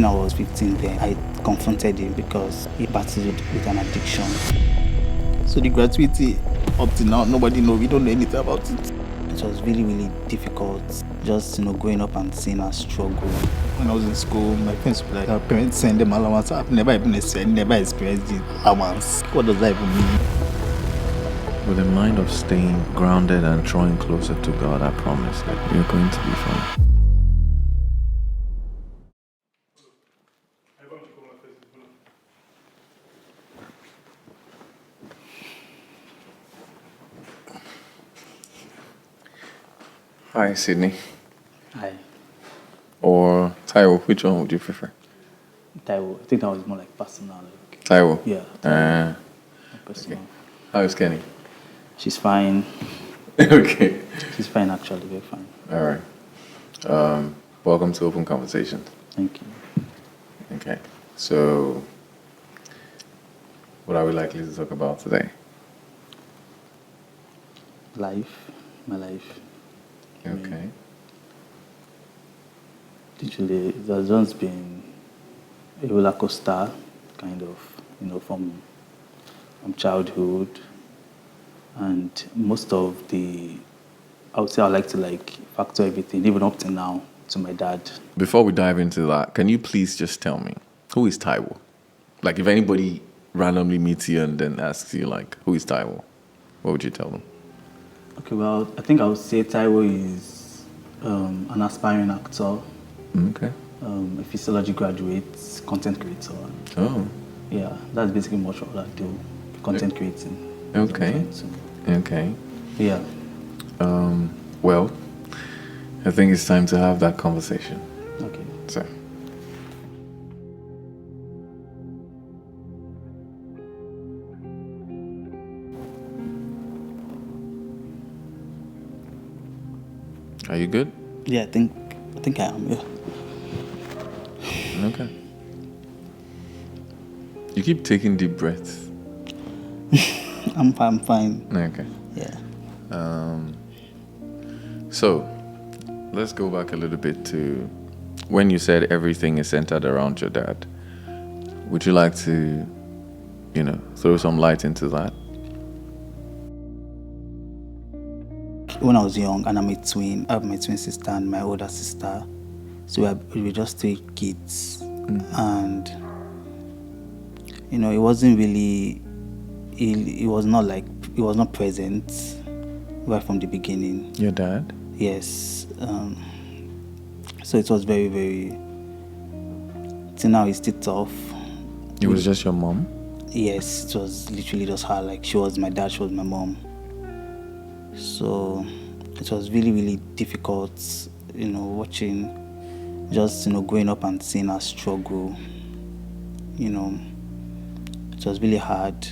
when I was 15 then, I confronted him because he battled with an addiction. So the gratuity, up to now, nobody knows. We don't know anything about it. It was really, really difficult just, growing up and seeing her struggle. When I was in school, my parents were like, our parents send them allowance. I've never experienced the allowance. What does that even mean? With a mind of staying grounded and drawing closer to God, I promise that you're going to be fine. Hi, Sydney. Hi. Or Taiwo, which one would you prefer? Taiwo. I think that was more like personal. Taiwo? Yeah. Personal. Okay. How is Kenny? She's fine. Okay. She's fine, actually. Very fine. All right. Welcome to Open Conversations. Thank you. Okay. So, what are we likely to talk about today? Life. My life. Okay. Literally, it has just been a roller coaster, kind of, from childhood, and most of I would say I like to factor everything, even up to now, to my dad. Before we dive into that, can you please just tell me, who is Taiwo? Like, if anybody randomly meets you and then asks you, who is Taiwo? What would you tell them? Okay, well, I think I would say Taiwo is an aspiring actor. Okay. A physiology graduate, content creator. Oh. Yeah, that's basically much what I do, content creating. Okay. Okay. Yeah. Well, I think it's time to have that conversation. Okay. So. Are you good? Yeah, I think I am. Yeah. Okay. You keep taking deep breaths. I'm fine. Okay. Yeah. So, let's go back a little bit to when you said everything is centered around your dad. Would you like to, throw some light into that? When I was young, and I'm a twin, I have my twin sister and my older sister. So we were just 3 kids. And, it wasn't really, it was not present right from the beginning. Your dad? Yes. So it was very, very, till now it's still tough. It was just your mom? Yes, it was literally just her. She was my dad, she was my mom. So it was really, really difficult, watching, just, growing up and seeing her struggle. It was really hard.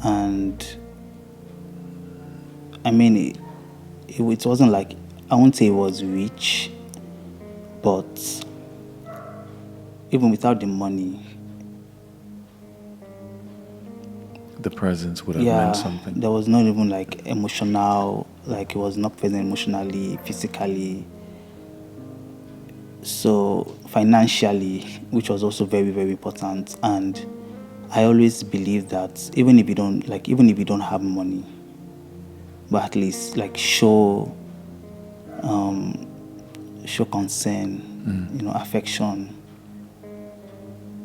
And I mean, it wasn't I won't say it was rich, but even without the money, the presence would have meant something. There was not even emotional, it was not present emotionally, physically. So financially, which was also very, very important. And I always believe that even if you don't have money, but at least show concern, affection.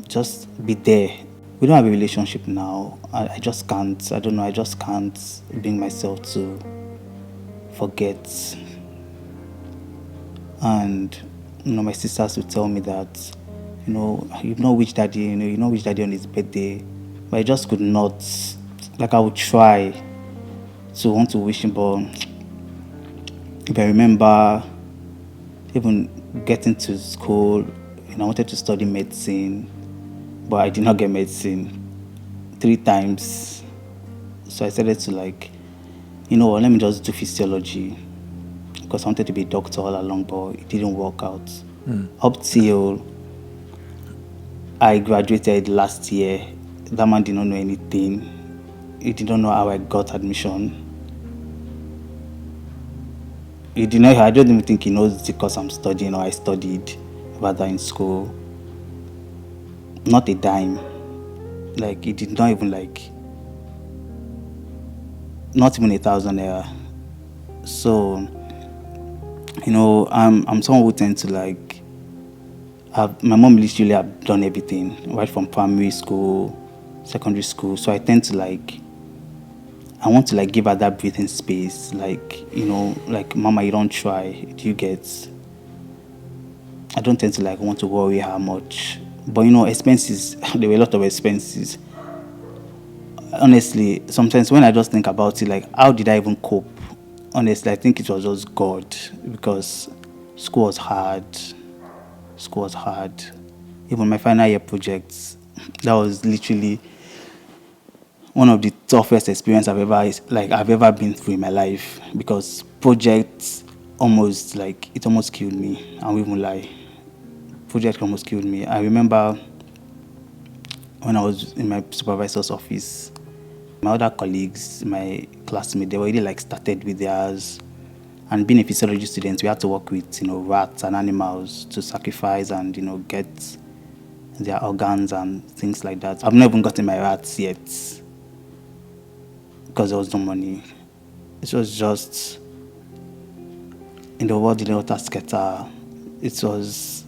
Just be there. We don't have a relationship now. I just can't. I don't know. I just can't bring myself to forget. And my sisters would tell me that, you know which daddy on his birthday, but I just could not. I would try to want to wish him, but if I remember, even getting to school, I wanted to study medicine, but I did not get medicine 3 times. So I started to let me just do physiology, because I wanted to be a doctor all along, but it didn't work out. Up till I graduated last year, that man did not know anything. He did not know how I got admission. I don't even think he knows because I'm studying or I studied rather in school. not a dime. Like it did not even like, not even 1,000 naira. So, I'm someone who tend to like my mom literally have done everything right from primary school, secondary school. So I tend to like, I want to like give her that breathing space. Like, like mama, you don't try. Do you get? I don't tend to like want to worry her much. But expenses, there were a lot of expenses. Honestly, sometimes when I just think about it, like how did I even cope? Honestly, I think it was just God, because school was hard. School was hard. Even my final year projects, that was literally one of the toughest experience I've ever been through in my life, because projects almost killed me. I won't even lie. Project almost killed me. I remember when I was in my supervisor's office, my other colleagues, my classmates, they already like started with theirs. And being a physiology student, we had to work with rats and animals to sacrifice and get their organs and things like that. I've not even gotten my rats yet because there was no money. It was just in the world, the utter scatter. It was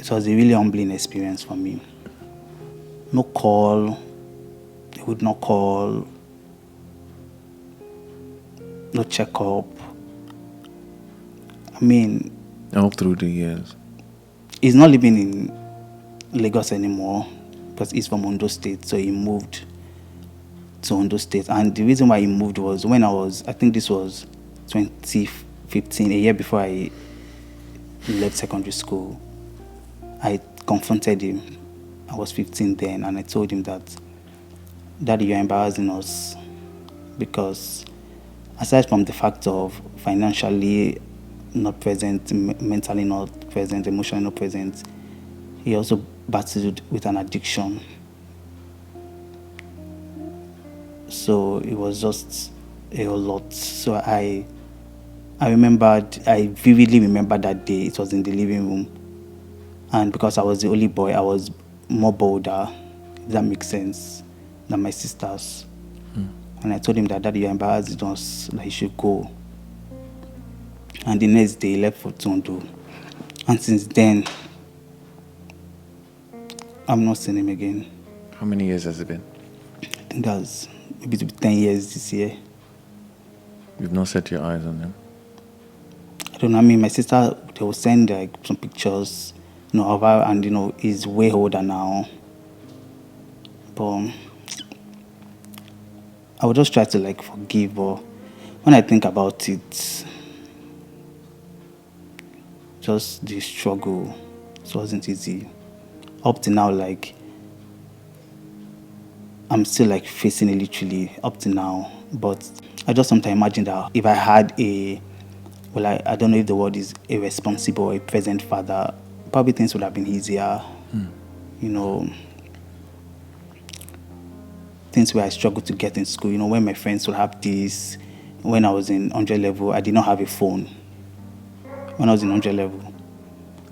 a really humbling experience for me. No call, they would not call, no checkup. I mean, All through the years. he's not living in Lagos anymore because he's from Ondo State, so he moved to Ondo State. And the reason why he moved was when I think this was 2015, a year before I left secondary school. I confronted him. I was 15 then, and I told him that, Daddy, you're embarrassing us, because aside from the fact of financially not present, mentally not present, emotionally not present, he also battled with an addiction. So it was just a whole lot. So I vividly remember that day. It was in the living room. And because I was the only boy, I was more bolder, if that makes sense, than my sisters. And I told him that, Daddy, you're embarrassing us, that he should go. And the next day, he left for Tondo. And since then, I've not seen him again. How many years has it been? I think that's maybe to be 10 years this year. You've not set your eyes on him? I don't know. I mean, my sister, they will send like some pictures, of her, and he's way older now. But I would just try to like forgive. But when I think about it, just the struggle, it wasn't easy. Up to now, like I'm still like facing it literally up to now. But I just sometimes imagine that if I had I don't know if the word is a responsible or a present father, probably things would have been easier. Things where I struggled to get in school, when my friends would have this. When I was in 100 level, I did not have a phone. When I was in 100 level,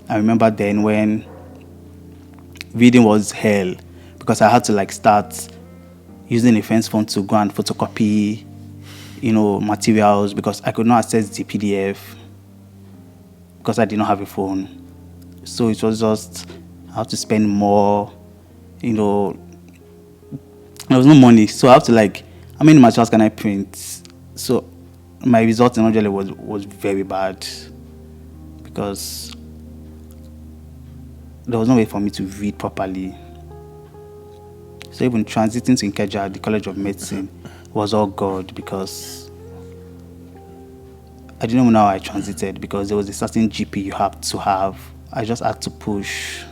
I remember then when reading was hell, because I had to like start using a friend's phone to go and photocopy, materials, because I could not access the PDF because I did not have a phone. So it was just, I have to spend more, there was no money. So I have to like, how many materials can I print? So my result in 100 was very bad, because there was no way for me to read properly. So even transiting to Ikeja, the College of Medicine, was all God, because I didn't even know how I transited, because there was a certain GP you have to have. I just had to push.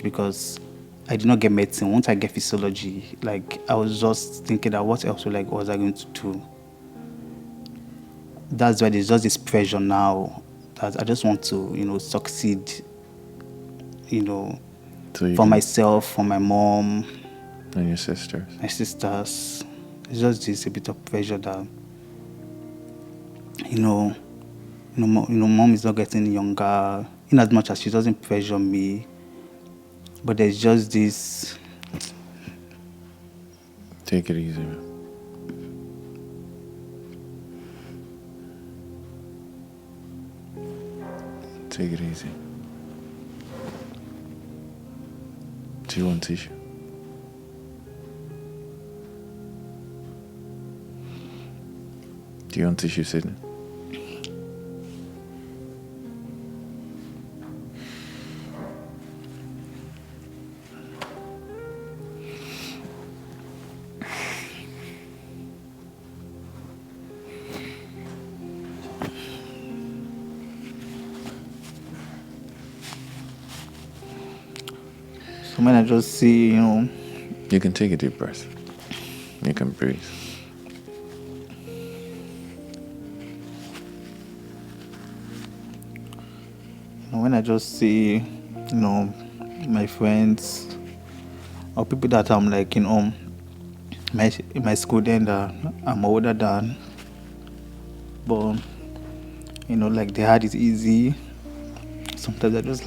Because I did not get medicine. Once I get physiology, like I was just thinking that what else was I going to do? That's why there's just this pressure now that I just want to, succeed, for myself, for my mom. And your sisters. My sisters. It's just this a bit of pressure that, mom is not getting younger. In as much as she doesn't pressure me, But there's just this. Take it easy, man. Take it easy. Do you want tissue? Do you want tissue, Sydney? So when I just see, You can take a deep breath. You can breathe. when I just see, my friends or people that I'm like, my school then that I'm older than, but like they had it easy. Sometimes I just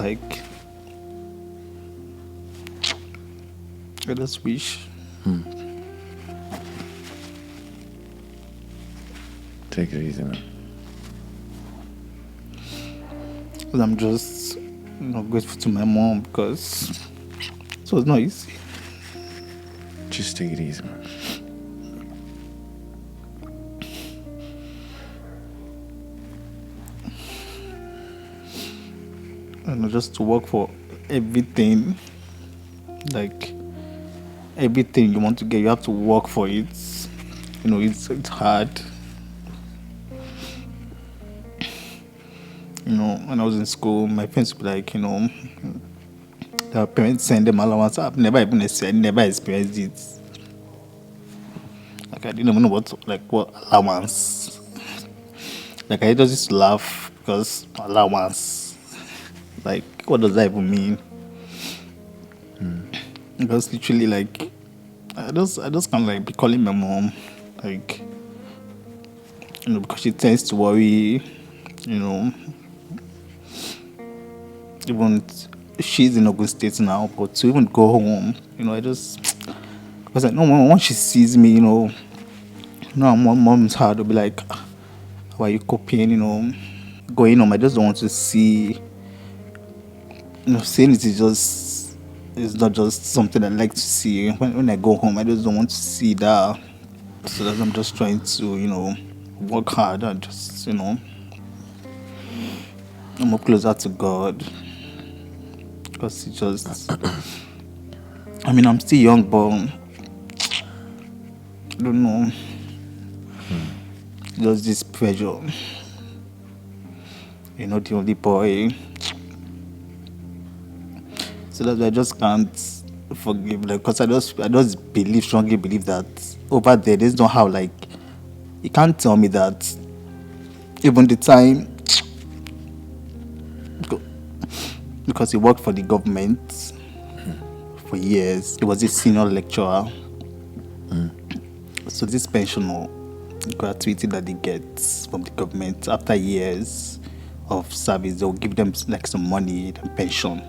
wish. Take it easy, man. Because I'm just grateful to my mom because it was not easy. Just take it easy, man. Just to work for everything, like everything you want to get, you have to work for it. It's hard. When I was in school, my friends would be like, their parents send them allowance. I've never experienced it. Like I didn't even know what allowance. Like I just used to laugh because allowance. Like what does that even mean? Because literally, like I just can't be calling my mom, because she tends to worry. Even she's in Ogun State now, but to even go home, because I know once she sees me, mom's hard to be like, why are you copying, going home. I just don't want to see, saying it is it's not just something I like to see. When I go home, I just don't want to see that. So that I'm just trying to, work hard and just, I'm more closer to God. Because it just, I'm still young, but I don't know. Just this pressure. You're not the only boy. So that I just can't forgive, because I just strongly believe that over there's no how, you can't tell me that even the time, because he worked for the government for years. He was a senior lecturer. So this pension or gratuity that they get from the government after years of service, they'll give them some money and pension.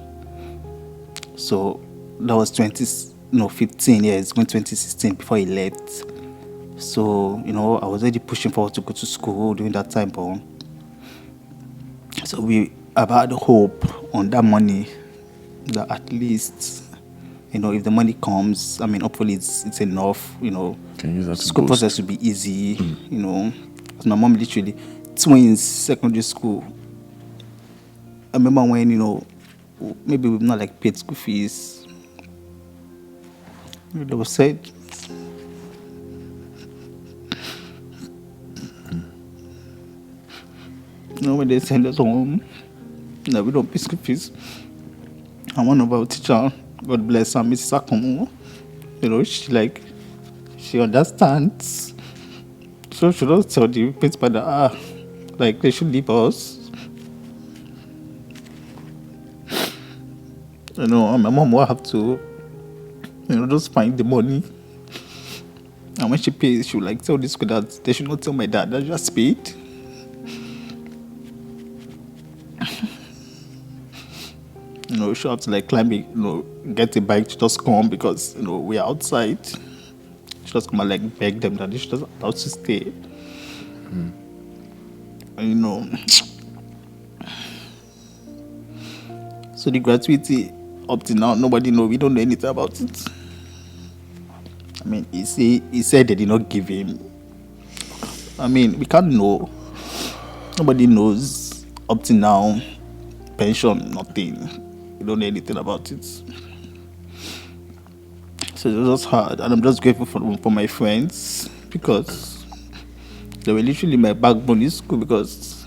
So that was 15 years, going 2016 before he left. So, I was already pushing forward to go to school during that time, but so we have had hope on that money that at least, if the money comes, hopefully it's enough, Can use that to school boost. process will be easy, because my mom literally, twins, secondary school. I remember when, maybe we've not paid school fees. They were said, when they send us home, we don't pay school fees. And one of our teacher, God bless her, Mrs. Akomo, she understands. So she does tell the principal that, they should leave us. And my mom will have to, just find the money. And when she pays, she will tell the school that they should not tell my dad that just paid. she have to like climb it, get a bike to just come because we're outside. She just come and like beg them that they should just allow to stay. And, so the gratuity up to now, nobody know. We don't know anything about it. I mean, he said they did not give him. I mean, we can't know. Nobody knows up to now. Pension, nothing. We don't know anything about it. So it was just hard, and I'm just grateful for my friends because they were literally my backbone in school. Because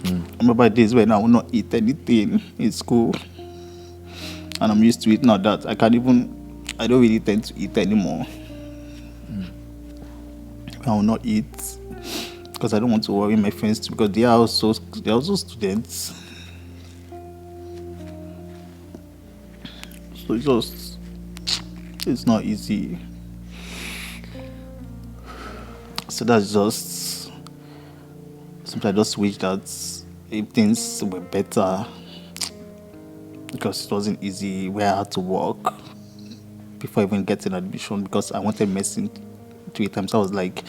I remember days when I would not eat anything in school, and I'm used to it now that I don't really tend to eat anymore. I will not eat because I don't want to worry my friends too, because they're also students. So it's not easy. So that's just sometimes I just wish that if things were better, because it wasn't easy where I had to work before even getting admission, because I wanted medicine 3 times. I was like,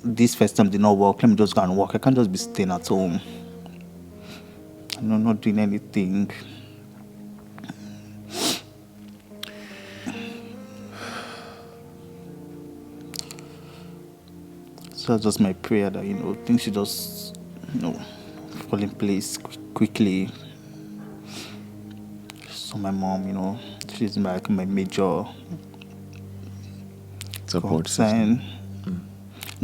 this first time did not work, let me just go and work. I can't just be staying at home, not doing anything. So that's just my prayer that things should just fall in place quickly. So my mom, she's my major support system.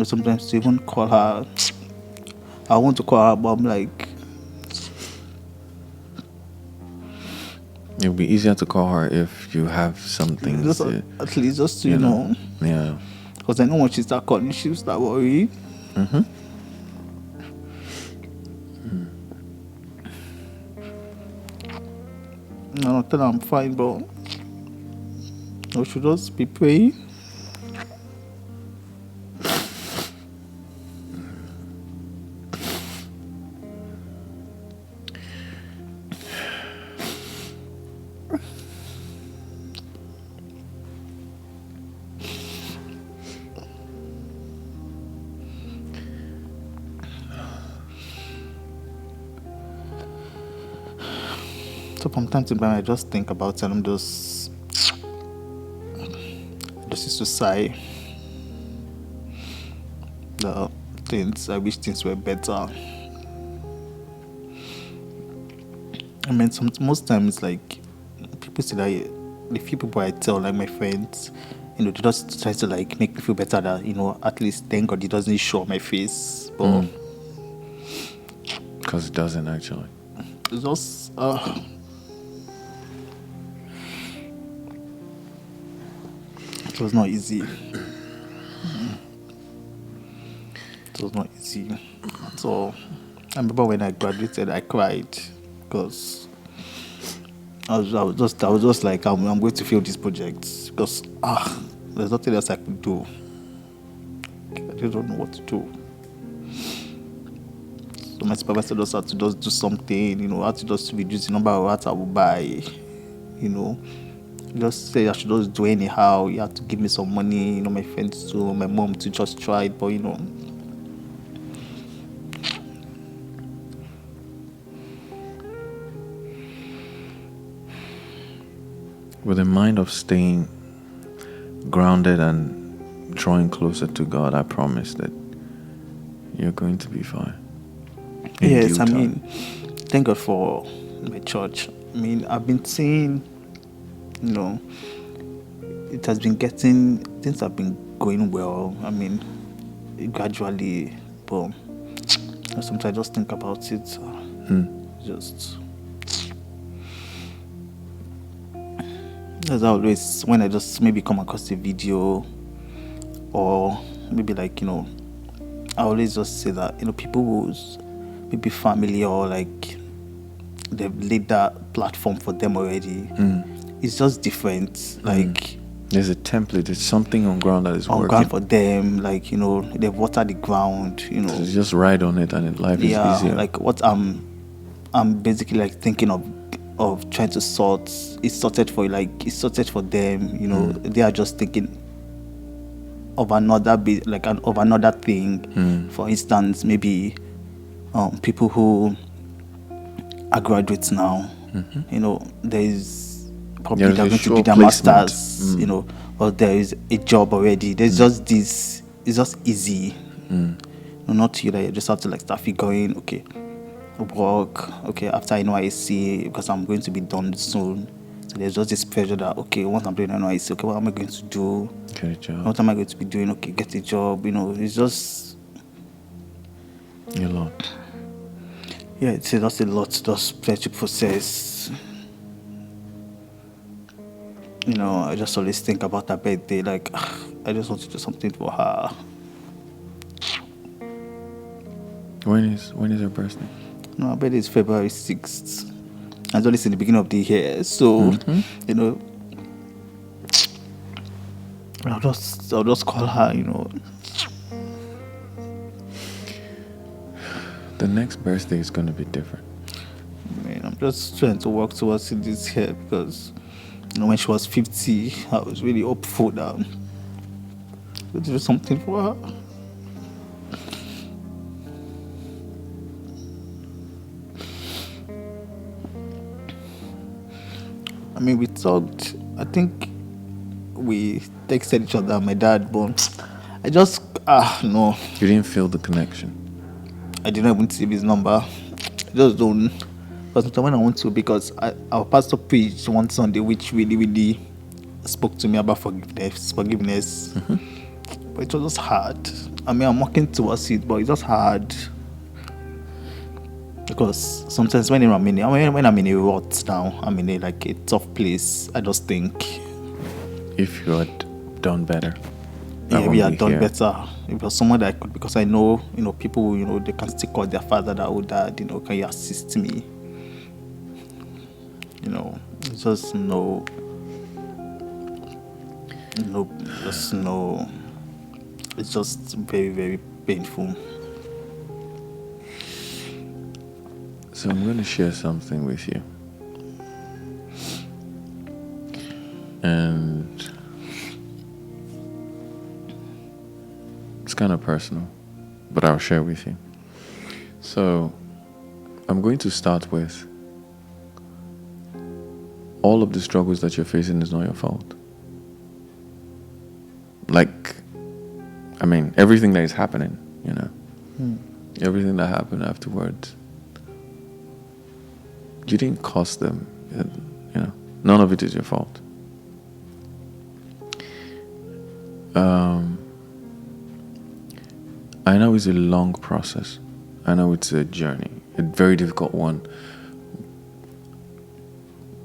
Sometimes to even call her, I want to call her, but I'm like, it would be easier to call her if you have something just at least just to yeah, because I know when she start calling, she'll start worrying. I tell her I'm fine, but I should just be praying. So from time to time, I just think about it, and I'm just used to sigh. I wish things were better. I mean, most times, like, people say that the few people I tell, like my friends, they just try to like make me feel better that, at least thank God it doesn't show on my face. But because it doesn't actually. It's just it was not easy. It was not easy. So I remember when I graduated, I cried because I was just like, I'm going to fail this project because there's nothing else I could do. I just don't know what to do. So my supervisor just had to just do something, had to just reduce the number of rats I would buy, Just say I should just do anyhow. You have to give me some money, my friends too, my mom to just try it, but With a mind of staying grounded and drawing closer to God, I promise that you're going to be fine. Yes, I mean, thank God for my church. I mean, I've been seeing, it has been things have been going well. I mean, gradually, but sometimes I just think about it. As always, when I just maybe come across a video, or maybe like, I always just say that, people who's maybe family or like they've laid that platform for them already. It's just different. Like, There's a template. There's something on ground that is on working. ground for them. Like, they've watered the ground. So just ride on it, and life is Yeah, easier. like what I'm basically like thinking of trying to sort. It's sorted for it's sorted for them. They are just thinking of another of another thing. For instance, maybe people who are graduates now. There is probably There's they're a going to do sure their placement. masters. Or there is a job already. There's just this. It's just easy. Not you that you just have to like start figuring. Okay, work. Okay, after NYC, because I'm going to be done soon. So there's just this pressure that okay, once I'm doing NYC, okay, what am I going to do? Get a job. What am I going to be doing? Okay, get a job. It's just A lot. yeah, it's just a lot. Just try to process. I just always think about her birthday. Like, I just want to do something for her. When is her birthday? No, her birthday is February 6th. And it's in the beginning of the year. So, I'll just call her. The next birthday is going to be different. Man, I'm just trying to work towards it this year because, when she was 50, I was really hopeful that to do something for her. I mean, we talked. I think we texted each other, my dad, but I just no. You didn't feel the connection. I didn't even save his number. I just don't. But when I want to, because our pastor preached one Sunday, which really, really spoke to me about forgiveness. But it was just hard. I mean, I'm working towards it, but it's just hard. Because sometimes when I'm in a rut now, I'm in a tough place. I just think If you had done better. yeah, we had done better. It was someone that I could, because I know, people, they can still call their father, that old dad, can you assist me? It's just no, it's just very, very painful. So I'm going to share something with you. And it's kind of personal, but I'll share with you. So I'm going to start with all of the struggles that you're facing is not your fault. Like, I mean, everything that is happening, everything that happened afterwards, you didn't cause them, none of it is your fault. I know it's a long process. I know it's a journey, a very difficult one.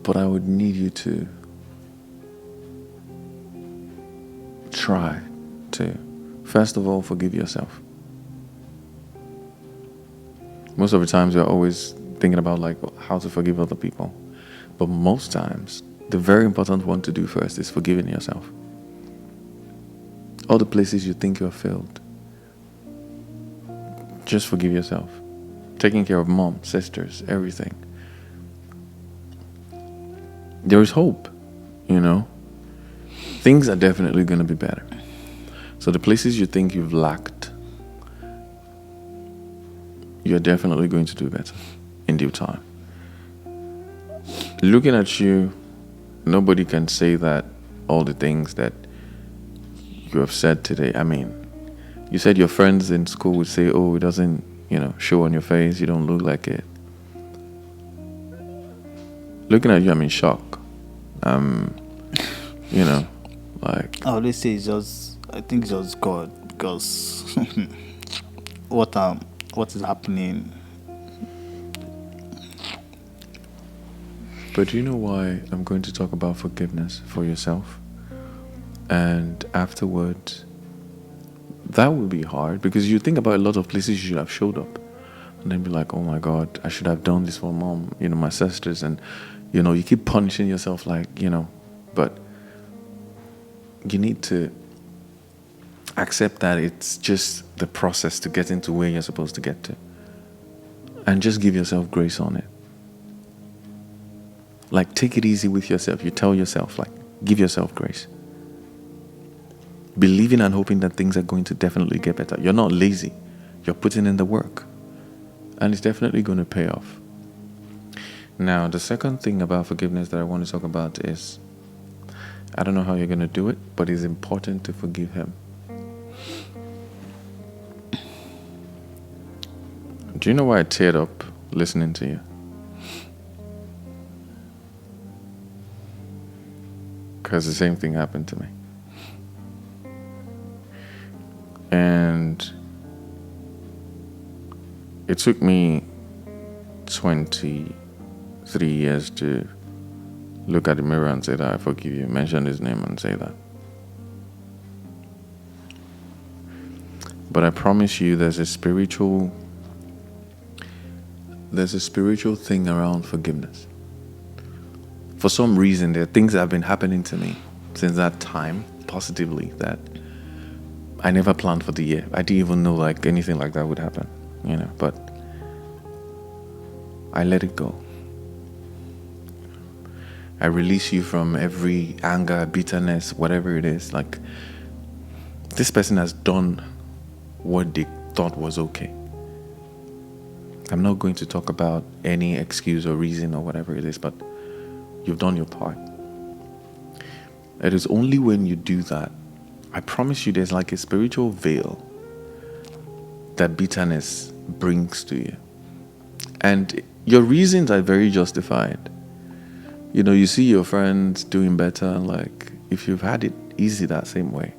But I would need you to try to, first of all, forgive yourself. Most of the times you're always thinking about how to forgive other people. But most times, the very important one to do first is forgiving yourself. All the places you think you have failed, just forgive yourself. Taking care of mom, sisters, everything. There is hope, Things are definitely going to be better. So the places you think you've lacked, you're definitely going to do better in due time. Looking at you, nobody can say that all the things that you have said today. I mean, you said your friends in school would say, oh, it doesn't, show on your face, you don't look like it. Looking at you, I'm in shock. I always say I think it's just God, because what is happening. But do you know why I'm going to talk about forgiveness for yourself? And afterwards, that will be hard, because you think about a lot of places you should have showed up. And then be like, oh my God, I should have done this for mom, my sisters. And, you keep punishing yourself but you need to accept that it's just the process to get into where you're supposed to get to. And just give yourself grace on it. Like, take it easy with yourself. You tell yourself, like, give yourself grace. Believing and hoping that things are going to definitely get better. You're not lazy. You're putting in the work. And it's definitely going to pay off. Now, the second thing about forgiveness that I want to talk about is, I don't know how you're going to do it, but it's important to forgive him. Do you know why I teared up listening to you? Because the same thing happened to me. And it took me 23 years to look at the mirror and say that I forgive you, mention his name and say that. But I promise you there's a spiritual thing around forgiveness. For some reason, there are things that have been happening to me since that time, positively, that I never planned for the year. I didn't even know like anything like that would happen, but I let it go. I release you from every anger, bitterness, whatever it is. Like, this person has done what they thought was okay. I'm not going to talk about any excuse or reason or whatever it is, but you've done your part. It is only when you do that, I promise you, there's like a spiritual veil that bitterness brings to you. And your reasons are very justified. You see your friends doing better, like, if you've had it easy that same way.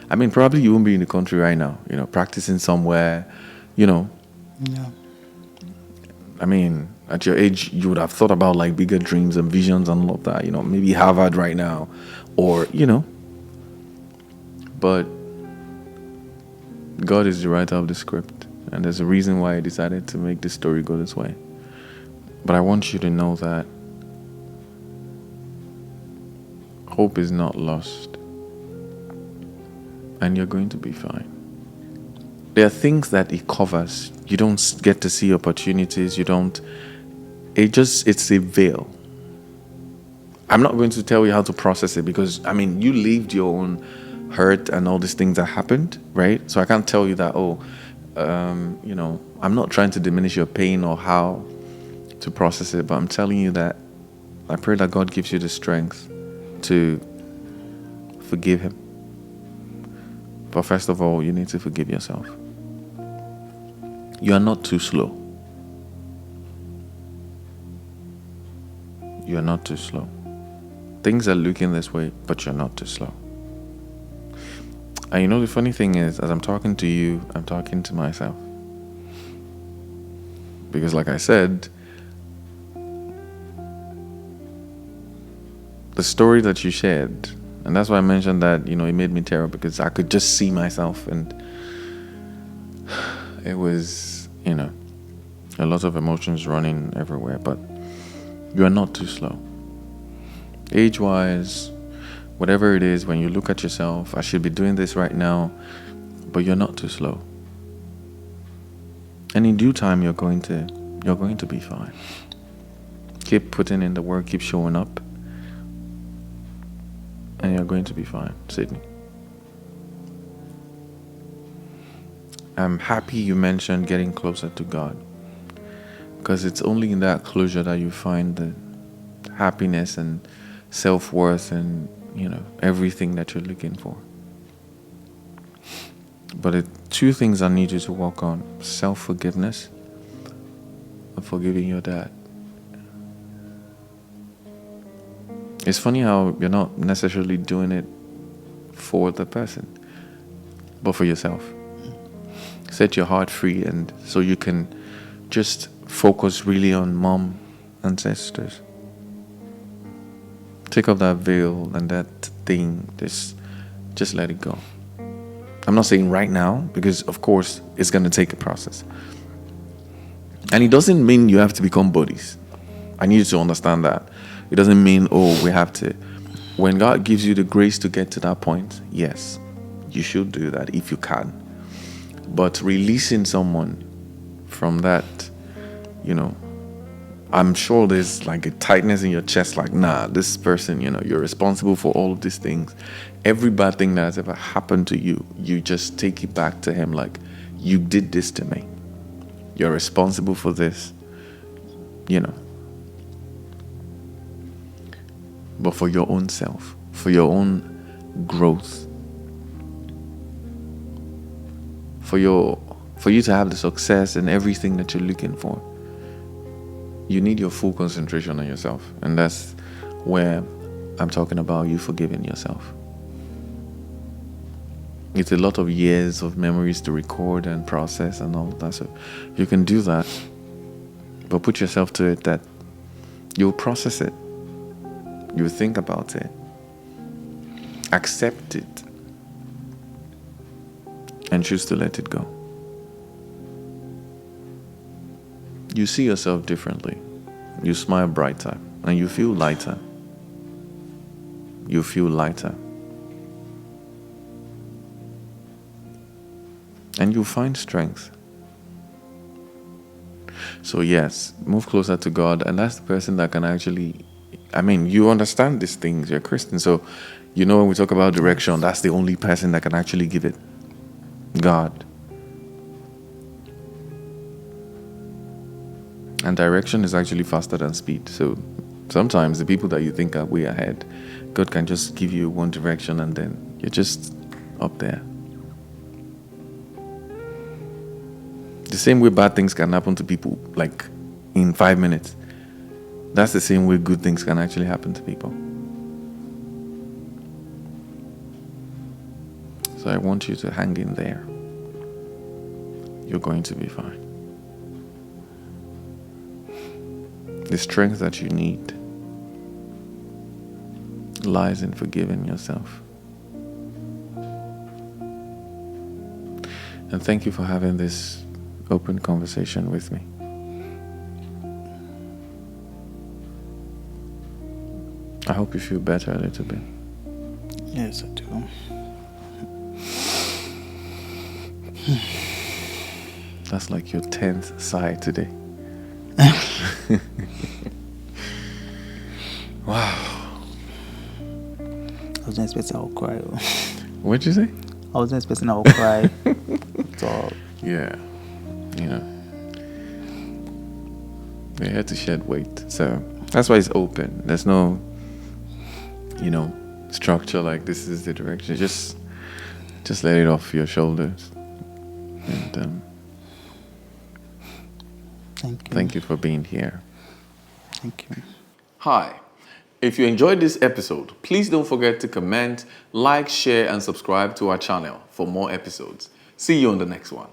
I mean, probably you won't be in the country right now, practicing somewhere, Yeah. I mean, at your age, you would have thought about like bigger dreams and visions and all of that, maybe Harvard right now, or, but God is the writer of the script, and there's a reason why He decided to make this story go this way. But I want you to know that hope is not lost, and you're going to be fine. There are things that it covers. You don't get to see opportunities. It's a veil. I'm not going to tell you how to process it because, I mean, you lived your own hurt and all these things that happened, right? So I can't tell you that, I'm not trying to diminish your pain or how to process it, but I'm telling you that I pray that God gives you the strength to forgive him. But first of all, you need to forgive yourself. You are not too slow. You are not too slow. Things are looking this way, but you're not too slow. And the funny thing is, as I'm talking to you, I'm talking to myself. Because like I said, the story that you shared, and that's why I mentioned that, it made me tear up, because I could just see myself, and it was, a lot of emotions running everywhere. But you are not too slow. Age-wise, whatever it is, when you look at yourself, I should be doing this right now, but you're not too slow. And in due time, you're going to be fine. Keep putting in the work, keep showing up, and you're going to be fine, Sydney. I'm happy you mentioned getting closer to God, because it's only in that closure that you find the happiness and self-worth and, everything that you're looking for. But two things I need you to work on: self-forgiveness and forgiving your dad. It's funny how you're not necessarily doing it for the person, but for yourself. Set your heart free, and so you can just focus really on mom and sisters. Take off that veil and that thing. Just let it go. I'm not saying right now, because of course it's going to take a process. And it doesn't mean you have to become buddies. I need you to understand that. It doesn't mean, we have to when God gives you the grace to get to that point, yes, you should do that if you can. But releasing someone from that, you know, I'm sure there's like a tightness in your chest, like, nah, this person, you know, you're responsible for all of these things. Every bad thing that has ever happened to you, you just take it back to him like, you did this to me. You're responsible for this, you know. But for your own self, for your own growth, for you to have the success and everything that you're looking for, you need your full concentration on yourself. And that's where I'm talking about you forgiving yourself. It's a lot of years of memories to record and process and all of that. So you can do that, but put yourself to it that you'll process it. You'll think about it. Accept it. And choose to let it go. You see yourself differently. You smile brighter and you feel lighter. You feel lighter. And you find strength. So yes, move closer to God, and that's the person that can actually, you understand these things, you're a Christian, so you know when we talk about direction, that's the only person that can actually give it. God. And direction is actually faster than speed. So sometimes the people that you think are way ahead, God can just give you one direction and then you're just up there. The same way bad things can happen to people, like in 5 minutes. That's the same way good things can actually happen to people. So I want you to hang in there. You're going to be fine. The strength that you need lies in forgiving yourself. And thank you for having this open conversation with me. I hope you feel better a little bit. Yes, I do. That's like your 10th sigh today. Wow. I wasn't expecting I would cry. What'd you say? I wasn't expecting I would cry. So, yeah. You know. We're here to shed weight. So that's why it's open. There's no, structure like this is the direction. Just let it off your shoulders. And thank you. Thank you for being here. Thank you. Hi. If you enjoyed this episode, please don't forget to comment, like, share, and subscribe to our channel for more episodes. See you on the next one.